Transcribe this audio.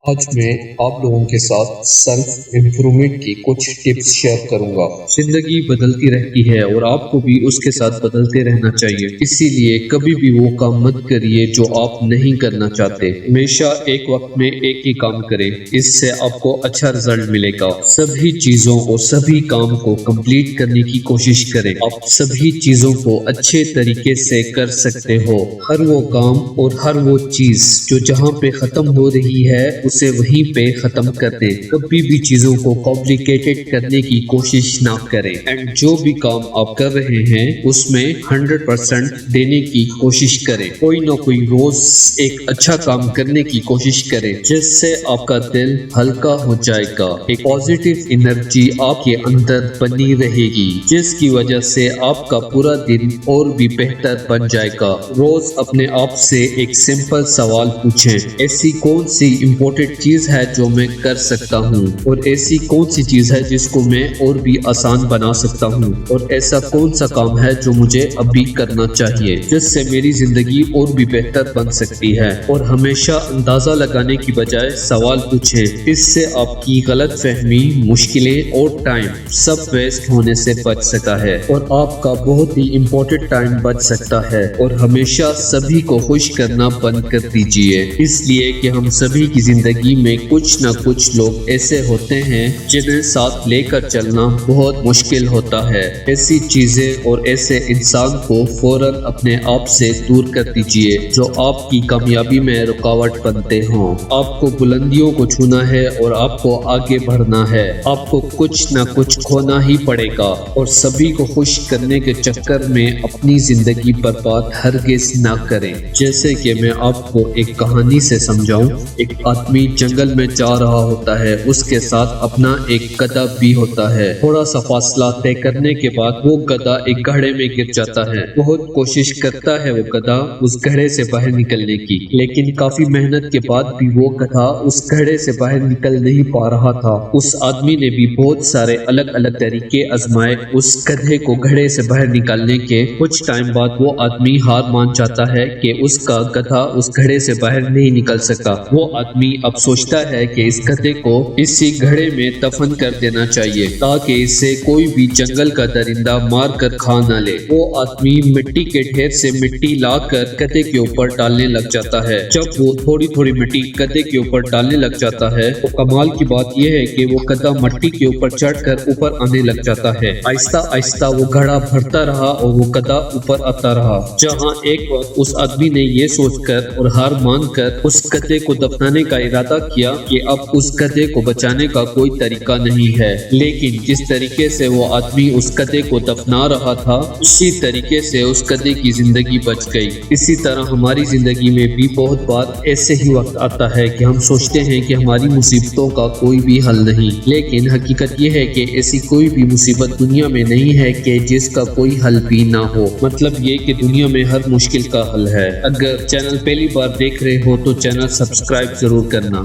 آج میں آپ لوگوں کے ساتھ سیلف امپرومنٹ کی کچھ ٹپس شیئر کروں گا۔ زندگی بدلتی رہتی ہے اور آپ کو بھی اس کے ساتھ بدلتے رہنا چاہیے، اسی لیے کبھی بھی وہ کام مت کریے جو آپ نہیں کرنا چاہتے۔ ہمیشہ ایک وقت میں ایک ہی کام کریں، اس سے آپ کو اچھا رزلٹ ملے گا۔ سبھی چیزوں اور سبھی کام کو کمپلیٹ کرنے کی کوشش کریں۔ آپ سبھی چیزوں کو اچھے طریقے سے کر سکتے ہو۔ ہر وہ کام اور ہر وہ چیز جو جہاں پہ ختم ہو رہی ہے اسے وہیں پہ ختم کر دیں۔ کبھی بھی چیزوں کو کمپلیکیٹڈ کرنے کی کوشش نہ کریں، اینڈ جو بھی کام آپ کر رہے ہیں اس میں 100% دینے کی کوشش کریں۔ کوئی نہ کوئی روز ایک اچھا کام کرنے کی کوشش کریں جس سے آپ کا دل ہلکا ہو جائے گا۔ ایک پازیٹیو انرجی آپ کے اندر بنی رہے گی جس کی وجہ سے آپ کا پورا دن اور بھی بہتر بن جائے گا۔ روز اپنے آپ سے ایک سمپل سوال پوچھیں، ایسی کون سی امپورٹنٹ چیز ہے جو میں کر سکتا ہوں، اور ایسی کون سی چیز ہے جس کو میں اور بھی آسان بنا سکتا ہوں، اور ایسا کون سا کام ہے جو مجھے ابھی کرنا چاہیے جس سے میری زندگی اور بھی بہتر بن سکتی ہے۔ اور ہمیشہ اندازہ لگانے کی بجائے سوال پوچھیں، اس سے آپ کی غلط فہمی، مشکلیں اور ٹائم سب ویسٹ ہونے سے بچ سکتا ہے، اور آپ کا بہت ہی امپورٹنٹ ٹائم بچ سکتا ہے۔ اور ہمیشہ سبھی کو خوش کرنا بند کر دیجیے، اس لیے کہ ہم سبھی کی زندگی میں کچھ نہ کچھ لوگ ایسے ہوتے ہیں جنہیں ساتھ لے کر چلنا بہت مشکل ہوتا ہے۔ ایسی چیزیں اور ایسے انسان کو فوراً اپنے آپ سے دور کر دیجیے جو آپ کی کامیابی میں رکاوٹ بنتے ہوں۔ آپ کو بلندیوں کو چھونا ہے اور آپ کو آگے بڑھنا ہے۔ آپ کو کچھ نہ کچھ کھونا ہی پڑے گا، اور سبھی کو خوش کرنے کے چکر میں اپنی زندگی برباد ہرگز نہ کریں۔ جیسے کہ میں آپ کو ایک کہانی سے سمجھاؤں، ایک آدمی جنگل میں جا رہا ہوتا ہے، اس کے ساتھ اپنا ایک گدھا بھی ہوتا ہے۔ تھوڑا سا فاصلہ طے کرنے کے بعد وہ گدھا ایک گڑھے میں گر جاتا ہے۔ بہت کوشش کرتا ہے وہ گدھا اس گڑھے سے باہر نکلنے کی، لیکن کافی محنت کے بعد بھی وہ گدھا اس گڑھے سے باہر نکل نہیں پا رہا تھا۔ اس آدمی نے بھی بہت سارے الگ الگ طریقے آزمائے اس گدھے کو گڑھے سے باہر نکالنے کے۔ کچھ ٹائم بعد وہ آدمی ہار مان جاتا ہے کہ اس کا گدھا اس گڑھے سے باہر نہیں نکل سکا۔ وہ آدمی اب سوچتا ہے کہ اس گدھے کو اسی گڑھے میں دفن کر دینا چاہیے تاکہ اسے کوئی بھی جنگل کا درندہ مار کر کھا نہ لے۔ وہ آدمی مٹی کے ڈھیر سے مٹی لا کر گدھے کے اوپر ڈالنے لگ جاتا ہے۔ جب وہ تھوڑی تھوڑی مٹی گدھے کے اوپر ڈالنے لگ جاتا ہے تو کمال کی بات یہ ہے کہ وہ گدھا مٹی کے اوپر چڑھ کر اوپر آنے لگ جاتا ہے۔ آہستہ آہستہ وہ گڑھا بھرتا رہا اور وہ گدھا اوپر آتا رہا، جہاں ایک وقت اس آدمی نے یہ سوچ کر اور ہار مان کر اس گدھے کو دفنانے کا ارادہ کیا کہ اب اس گدھے کو بچانے کا کوئی طریقہ نہیں ہے۔ لیکن جس طریقے سے وہ آدمی اس گدھے کو دفنا رہا تھا اسی طریقے سے اس گدھے کی زندگی بچ گئی۔ اسی طرح ہماری زندگی میں بھی بہت بار ایسے ہی وقت آتا ہے کہ ہم سوچتے ہیں کہ ہماری مصیبتوں کا کوئی بھی حل نہیں، لیکن حقیقت یہ ہے کہ ایسی کوئی بھی مصیبت دنیا میں نہیں ہے کہ جس کا کوئی حل بھی نہ ہو۔ مطلب یہ کہ دنیا میں ہر مشکل کا حل ہے۔ اگر چینل پہلی بار دیکھ رہے ہو تو چینل سبسکرائب ضرور کرنا۔